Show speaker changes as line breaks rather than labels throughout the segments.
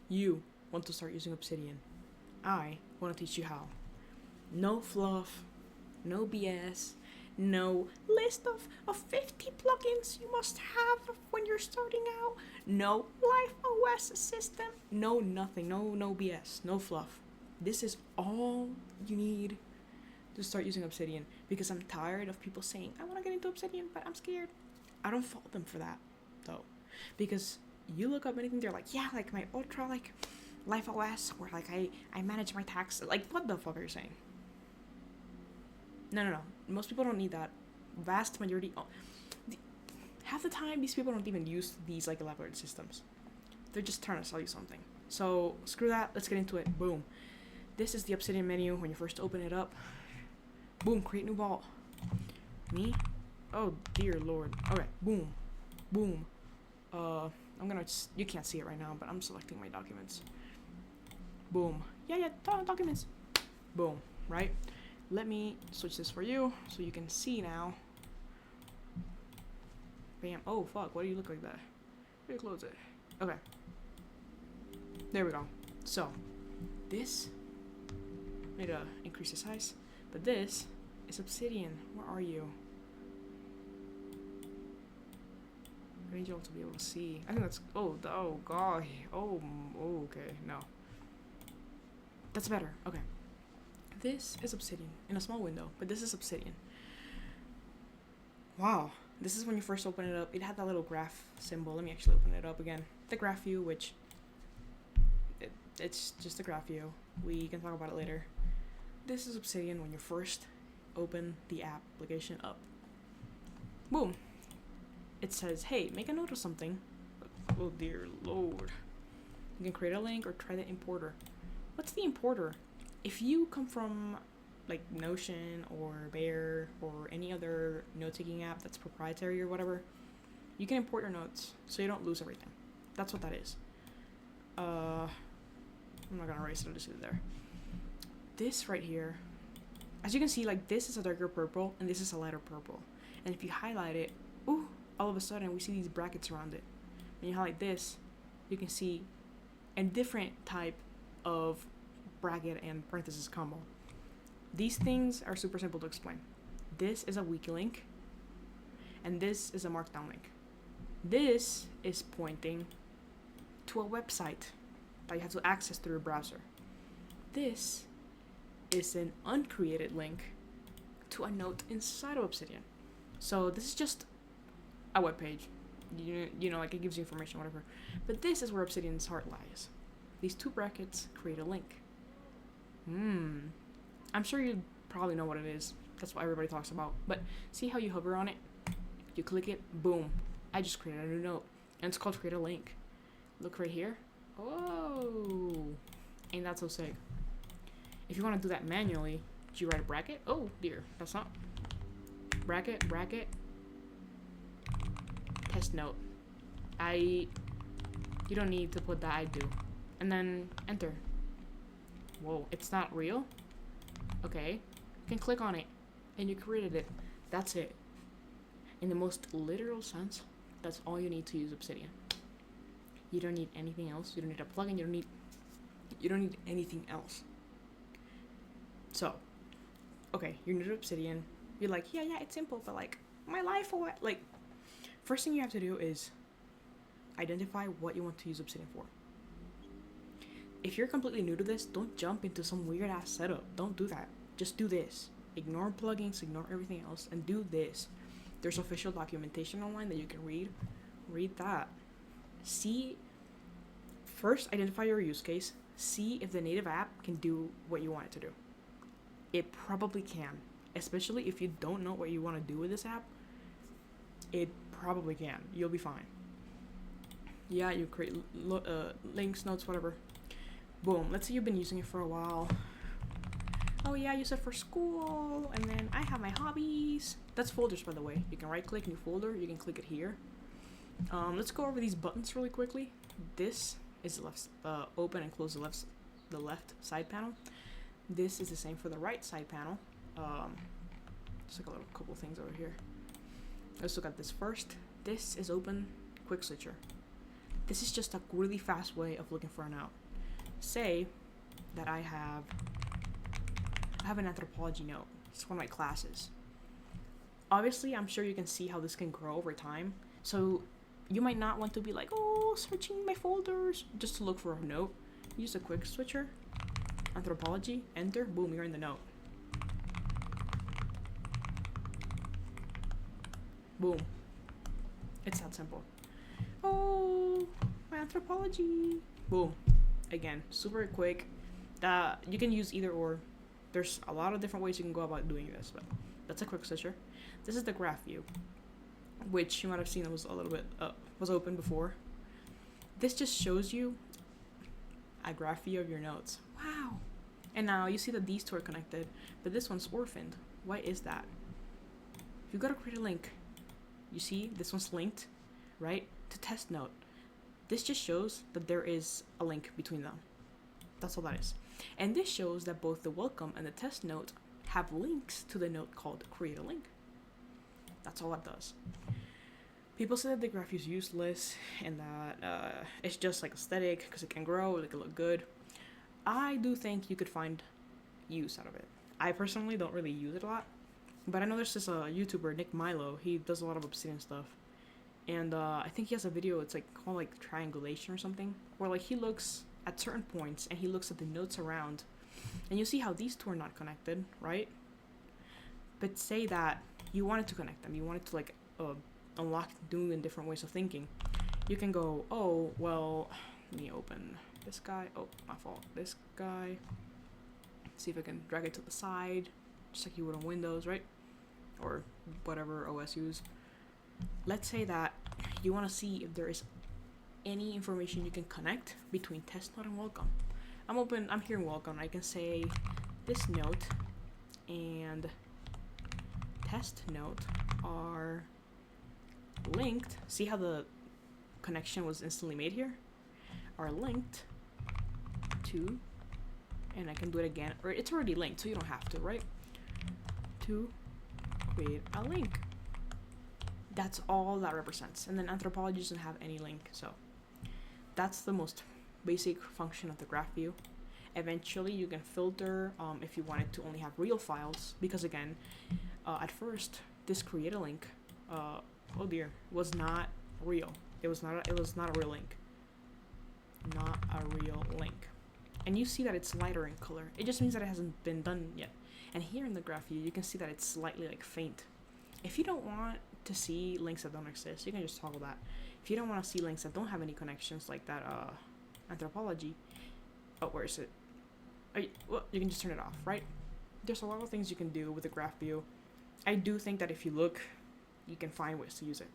You want to start using Obsidian. I want to teach you how. No fluff, no BS, no list of 50 plugins you must have when you're starting out, no Life OS system, no nothing, no BS, no fluff. This is all you need to start using Obsidian, because I'm tired of people saying, I want to get into Obsidian, but I'm scared. I don't fault them for that, though, because you look up anything, they're like, yeah, like my ultra, like, Life OS, where, like, I manage my tax. Like, what the fuck are you saying? No. Most people don't need that. Vast majority, half the time, these people don't even use these, like, elaborate systems. They're just trying to sell you something. So, screw that, let's get into it. Boom. This is the Obsidian menu when you first open it up. Boom, create new vault. Me? Oh, dear lord. Okay, boom. Boom. I'm gonna, you can't see it right now, but I'm selecting my documents. Boom. Yeah, documents. Boom, right? Let me switch this for you so you can see now. Bam. Oh, fuck, why do you look like that? Let me close it. Okay. There we go. So, this, need to increase the size, but this is Obsidian. Where are you? I need you all to be able to see. I think that's, oh god. Oh, okay, no. That's better, okay. This is Obsidian, in a small window, but this is Obsidian. Wow, this is when you first open it up. It had that little graph symbol. Let me actually open it up again. The graph view, which, it's just a graph view. We can talk about it later. This is Obsidian when you first open the application up. Boom. It says, hey, make a note of something. Oh dear lord. You can create a link or try the importer. What's the importer? If you come from like Notion or Bear or any other note-taking app that's proprietary or whatever, you can import your notes so you don't lose everything. That's what that is. I'm not gonna erase it, I'll just leave it there. This right here, as you can see, like this is a darker purple and this is a lighter purple. And if you highlight it, ooh, all of a sudden we see these brackets around it. When you highlight this, you can see a different type of bracket and parenthesis combo. These things are super simple to explain. This is a wiki link, and this is a markdown link. This is pointing to a website that you have to access through your browser. This is an uncreated link to a note inside of Obsidian. So this is just a web page. You know, like it gives you information, whatever. But this is where Obsidian's heart lies. These two brackets create a link. I'm sure you probably know what it is. That's what everybody talks about. But see how you hover on it? You click it, boom. I just created a new note. And it's called create a link. Look right here. Oh, ain't that so sick? If you want to do that manually, do you write a bracket? Oh dear, that's not. Bracket, test note. You don't need to put that, I do. And then enter. Whoa, it's not real? Okay, you can click on it and you created it. That's it. In the most literal sense, that's all you need to use Obsidian. You don't need anything else. You don't need a plugin. You don't need anything else. So, okay, you're new to Obsidian. You're like, yeah, it's simple, but like my life or what? Like, first thing you have to do is identify what you want to use Obsidian for. If you're completely new to this, don't jump into some weird ass setup. Don't do that. Just do this. Ignore plugins, ignore everything else, and do this. There's official documentation online that you can read. Read that. First identify your use case. See if the native app can do what you want it to do. It probably can, especially if you don't know what you want to do with this app. It probably can. You'll be fine. Yeah, you create links, notes, whatever. Boom. Let's say you've been using it for a while. Oh yeah, I use it for school, and then I have my hobbies. That's folders, by the way. You can right-click new folder. You can click it here. Let's go over these buttons really quickly. This is the left, open and close the left side panel. This is the same for the right side panel. Just like a little couple things over here. Let's look at this first. This is open quick switcher. This is just a really fast way of looking for a note. Say that I have an anthropology note. It's one of my classes. Obviously, I'm sure you can see how this can grow over time. So you might not want to be like, oh, searching my folders just to look for a note. Use a quick switcher, anthropology, enter, boom, you're in the note. Boom. It's that simple. Oh, my anthropology. Boom. Again, super quick. You can use either or. There's a lot of different ways you can go about doing this, but that's a quick switcher. This is the graph view, which you might have seen it was a little bit was open before. This just shows you a graph view of your notes. Wow. And now you see that these two are connected, but this one's orphaned. Why is that? If you go to create a link, you see this one's linked, right, to test note. This just shows that there is a link between them. That's all that is. And this shows that both the welcome and the test note have links to the note called create a link. That's all that does. People say that the graph is useless and that it's just like aesthetic because it can grow, it can look good. I do think you could find use out of it. I personally don't really use it a lot, but I know there's this YouTuber, Nick Milo. He does a lot of Obsidian stuff. And I think he has a video, it's like called like triangulation or something, where like he looks at certain points and he looks at the notes around, and you see how these two are not connected, right? But say that you wanted to connect them, you wanted to like unlock doing in different ways of thinking. You can go, oh well, let me open this guy. Oh, my fault. This guy. See if I can drag it to the side, just like you would on Windows, right? Or whatever OS you use. Let's say that you want to see if there is any information you can connect between test note and welcome. I'm here in welcome. I can say this note and test note are linked. See how the connection was instantly made here? Are linked to, and I can do it again, or it's already linked, so you don't have to, right? To create a link. That's all that represents. And then anthropology doesn't have any link, so that's the most basic function of the graph view. Eventually you can filter if you wanted to only have real files, because again, at first this create a link oh dear, was not real. It was not a real link. Not a real link. And you see that it's lighter in color. It just means that it hasn't been done yet. And here in the graph view, you can see that it's slightly like faint. If you don't want to see links that don't exist, you can just toggle that. If you don't want to see links that don't have any connections like that anthropology, oh, where is it? Well, you can just turn it off, right? There's a lot of things you can do with the graph view. I do think that if you look, you can find ways to use it.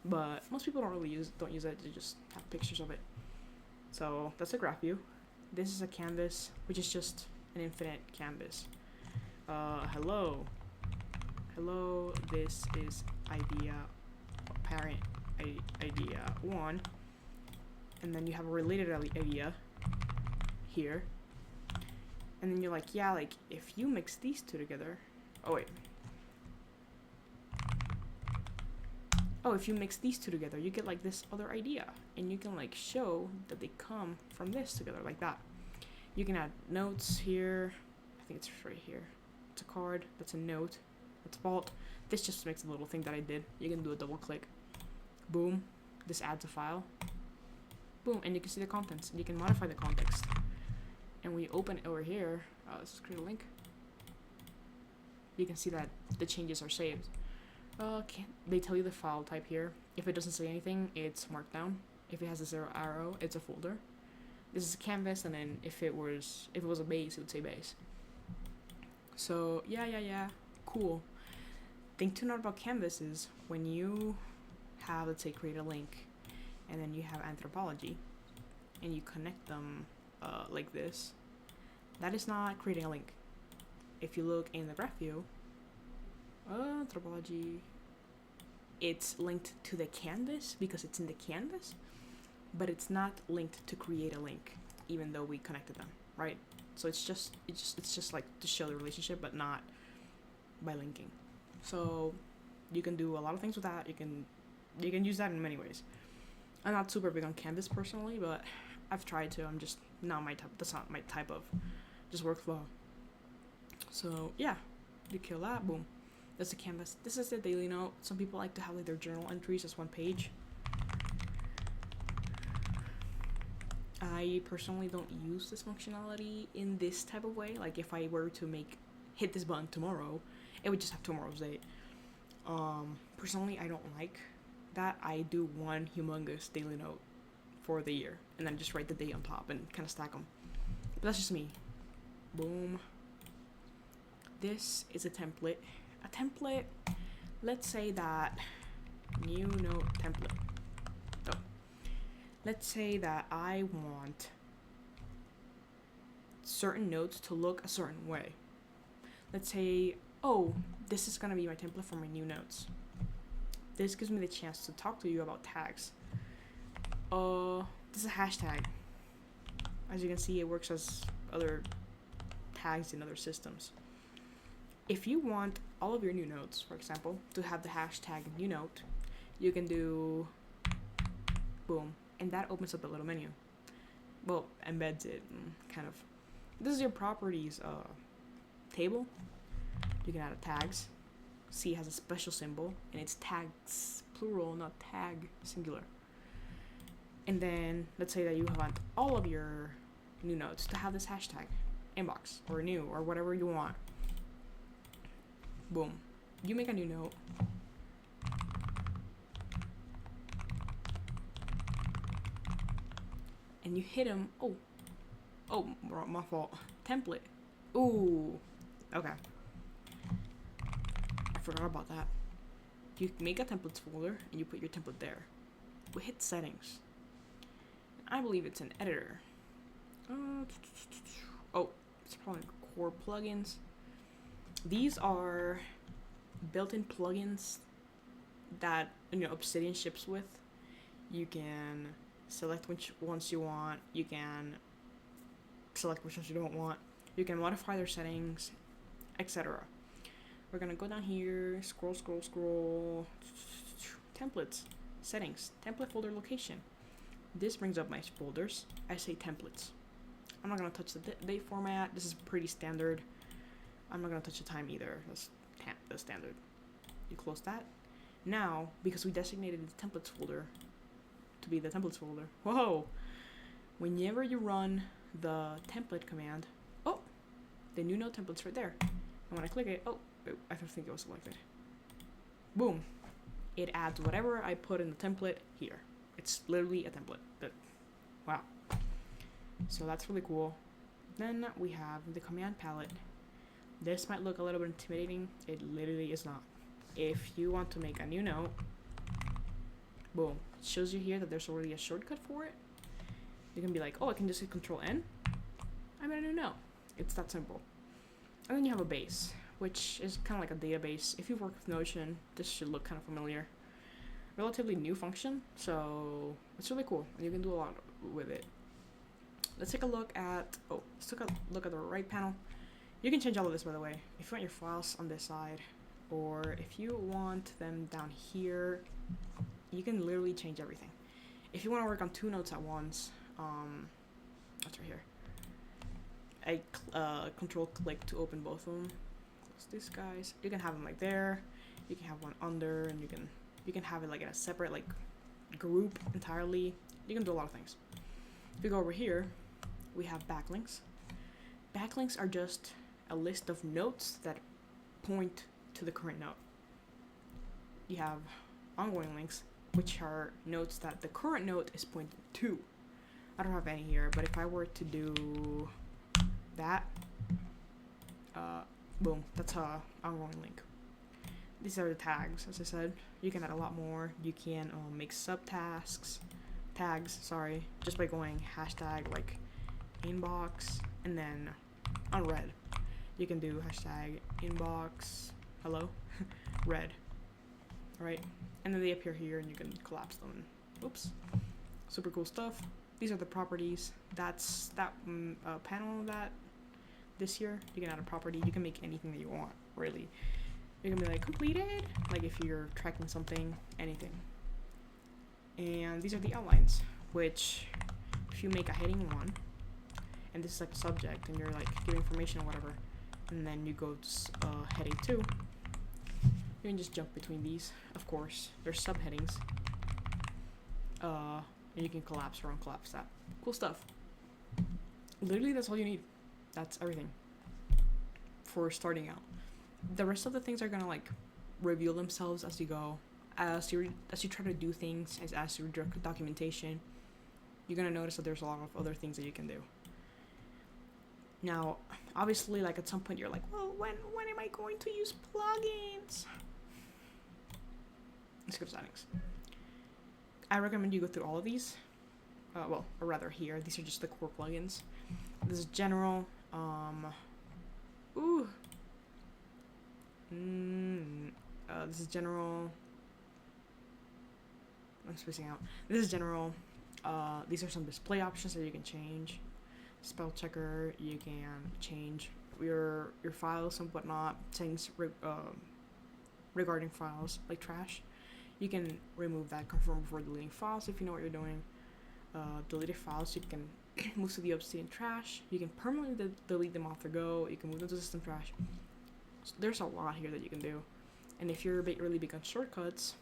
But most people don't use it, they just have pictures of it. So that's a graph view. This is a canvas, which is just an infinite canvas. Hello, this is idea, parent idea 1, and then you have a related idea here, and then you're like, yeah, like if you mix these two together, if you mix these two together, you get like this other idea, and you can like show that they come from this together like that. You can add notes here. I think it's right here. It's a card. That's a note. That's vault. This just makes a little thing that I did. You can do a double click. Boom. This adds a file. Boom. And you can see the contents. And you can modify the context. And when you open it over here, let's just create a link. You can see that the changes are saved. They tell you the file type here. If it doesn't say anything, it's markdown. If it has a 0 arrow, it's a folder. This is a canvas, and then if it was a base, it would say base. So yeah, cool. Thing to note about canvas is when you have, let's say, create a link, and then you have anthropology, and you connect them like this, that is not creating a link. If you look in the graph view, anthropology, it's linked to the canvas because it's in the canvas, but it's not linked to create a link, even though we connected them, right? So it's just like to show the relationship, but not by linking. So you can do a lot of things with that. You can use that in many ways. I'm not super big on Canvas personally, but I've tried to. I'm just not my type. That's not my type of just workflow. So yeah, you kill that. Boom. That's the canvas. This is the daily note. Some people like to have like their journal entries as one page. I personally don't use this functionality in this type of way. Like if I were to hit this button tomorrow, it would just have tomorrow's date. Personally, I don't like that. I do one humongous daily note for the year and then just write the date on top and kind of stack them. But that's just me. Boom. This is a template. A template, let's say that new note template. So, let's say that I want certain notes to look a certain way. Let's say, oh, this is gonna be my template for my new notes. This gives me the chance to talk to you about tags. This is a hashtag. As you can see, it works as other tags in other systems. If you want all of your new notes, for example, to have the hashtag new note, you can do boom, and that opens up a little menu. Well, embeds it, kind of. This is your properties table. You can add a tags. See, it has a special symbol, and it's tags plural, not tag singular. And then let's say that you want all of your new notes to have this hashtag, inbox or new or whatever you want. Boom. You make a new note. And you hit them. Oh, my fault. Template. Ooh. Okay. I forgot about that. You make a templates folder and you put your template there. We hit settings. I believe it's an editor. It's probably core plugins. These are built-in plugins that Obsidian ships with. You can select which ones you want. You can select which ones you don't want. You can modify their settings, etc. We're gonna go down here, scroll. Templates, settings, template folder location. This brings up my folders. I say templates. I'm not gonna touch the date format. This is pretty standard. I'm not gonna touch the time either. That's the standard. You close that. Now, because we designated the templates folder to be the templates folder. Whoa! Whenever you run the template command, the new note template's right there. And when I click it, I don't think it was selected. Boom! It adds whatever I put in the template here. It's literally a template. Wow. So that's really cool. Then we have the command palette. This might look a little bit intimidating. It literally is not. If you want to make a new note, boom, it shows you here that there's already a shortcut for it. You can be like, I can just hit Control N. I made a new note. It's that simple. And then you have a base, which is kind of like a database. If you've worked with Notion, this should look kind of familiar. Relatively new function, so it's really cool. And you can do a lot with it. Let's take a look at, look at the right panel. You can change all of this, by the way. If you want your files on this side, or if you want them down here, you can literally change everything. If you want to work on two notes at once, that's right here. I control click to open both of them. Close these guys. You can have them like there. You can have one under, and you can have it like in a separate like group entirely. You can do a lot of things. If you go over here, we have backlinks. Backlinks are just a list of notes that point to the current note. You have ongoing links, which are notes that the current note is pointing to. I don't have any here, but if I were to do that, boom, that's a ongoing link. These are the tags, as I said. You can add a lot more. You can make tags, just by going hashtag like inbox and then on red. You can do hashtag inbox, hello, red. Alright, and then they appear here and you can collapse them. Oops. Super cool stuff. These are the properties. That's that panel that this here. You can add a property. You can make anything that you want, really. You can be like completed, like if you're tracking something, anything. And these are the outlines, which if you make a heading 1, and this is like a subject, and you're like giving information or whatever, and then you go to heading 2, you can just jump between these. Of course, there's subheadings, and you can collapse or uncollapse that. Cool stuff. Literally, that's all you need. That's everything for starting out. The rest of the things are gonna like reveal themselves as you go, as you try to do things, as you read documentation. You're gonna notice that there's a lot of other things that you can do. Now, obviously, like at some point you're like, well, when am I going to use plugins? Let's go to settings. I recommend you go through all of these. Or rather here, these are just the core plugins. This is general. This is general. I'm spacing out. This is general. These are some display options that you can change. Spell checker, you can change your files and whatnot. Things regarding files like trash. You can remove that, confirm before deleting files if you know what you're doing. Deleted files, you can move to the Obsidian trash. You can permanently delete them off the go. You can move them to system trash. So there's a lot here that you can do. And if you're really big on shortcuts,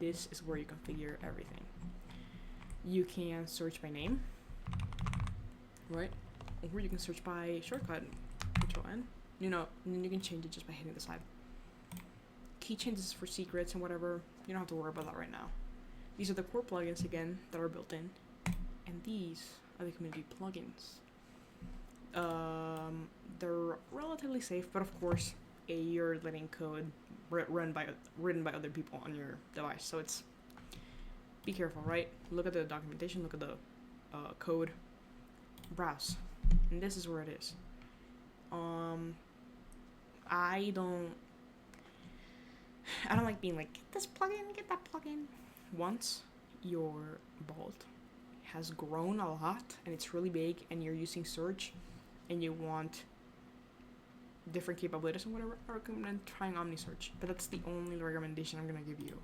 this is where you configure everything. You can search by name, right? Or you can search by shortcut, Control N. You know, and then you can change it just by hitting the side. Key changes for secrets and whatever. You don't have to worry about that right now. These are the core plugins again that are built in, and these are the community plugins. They're relatively safe, but of course, you're letting code written by other people on your device, so it's be careful, right? Look at the documentation, look at the code, browse, and this is where it is. I don't like being like, get this plugin, get that plugin. Once your vault has grown a lot and it's really big and you're using search and you want different capabilities and whatever, I recommend trying OmniSearch. But that's the only recommendation I'm gonna give you.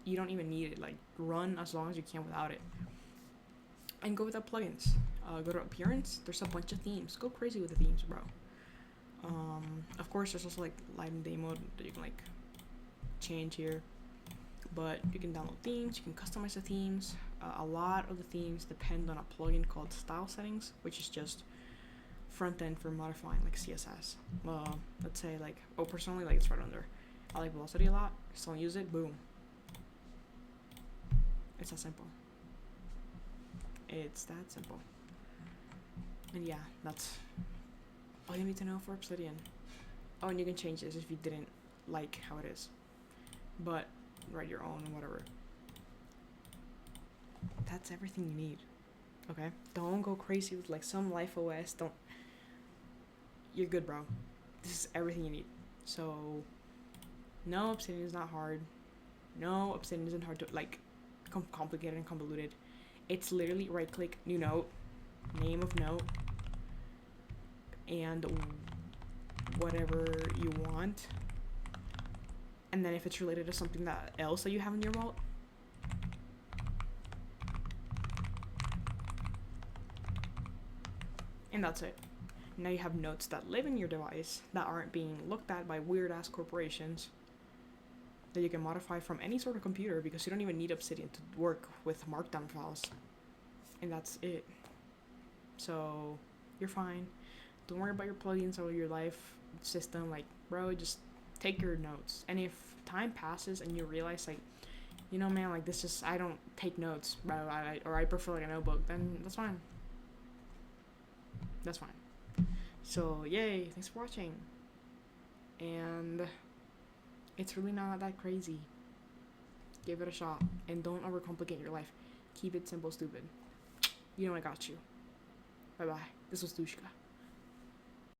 You don't even need it. Like, run as long as you can without it. And go without plugins. Go to appearance. There's a bunch of themes. Go crazy with the themes, bro. Of course, there's also like live and day mode that you can like change here. But you can download themes. You can customize the themes. A lot of the themes depend on a plugin called Style Settings, which is just front end for modifying like CSS. Let's say like, personally, like it's right under. I like velocity a lot. Just don't use it. Boom. It's that simple. It's that simple. And yeah, that's all you need to know for Obsidian. Oh, and you can change this if you didn't like how it is. But write your own and whatever. That's everything you need. Okay? Don't go crazy with like some Life OS. Don't. You're good, bro. This is everything you need. So, no, Obsidian is not hard. No, Obsidian isn't hard to like complicated and convoluted. It's literally right click, new note, name of note, and whatever you want. And then if it's related to something else that you have in your vault, and that's it. Now you have notes that live in your device that aren't being looked at by weird ass corporations that you can modify from any sort of computer because you don't even need Obsidian to work with markdown files. And that's it. So you're fine. Don't worry about your plugins or your life system. Like, bro, just take your notes. And if time passes and you realize like, you know, man, like this just, I don't take notes, bro, I prefer like a notebook, then that's fine. That's fine. So yay, thanks for watching. And it's really not that crazy. Give it a shot. And don't overcomplicate your life. Keep it simple, stupid. You know I got you. Bye-bye. This was Dushka.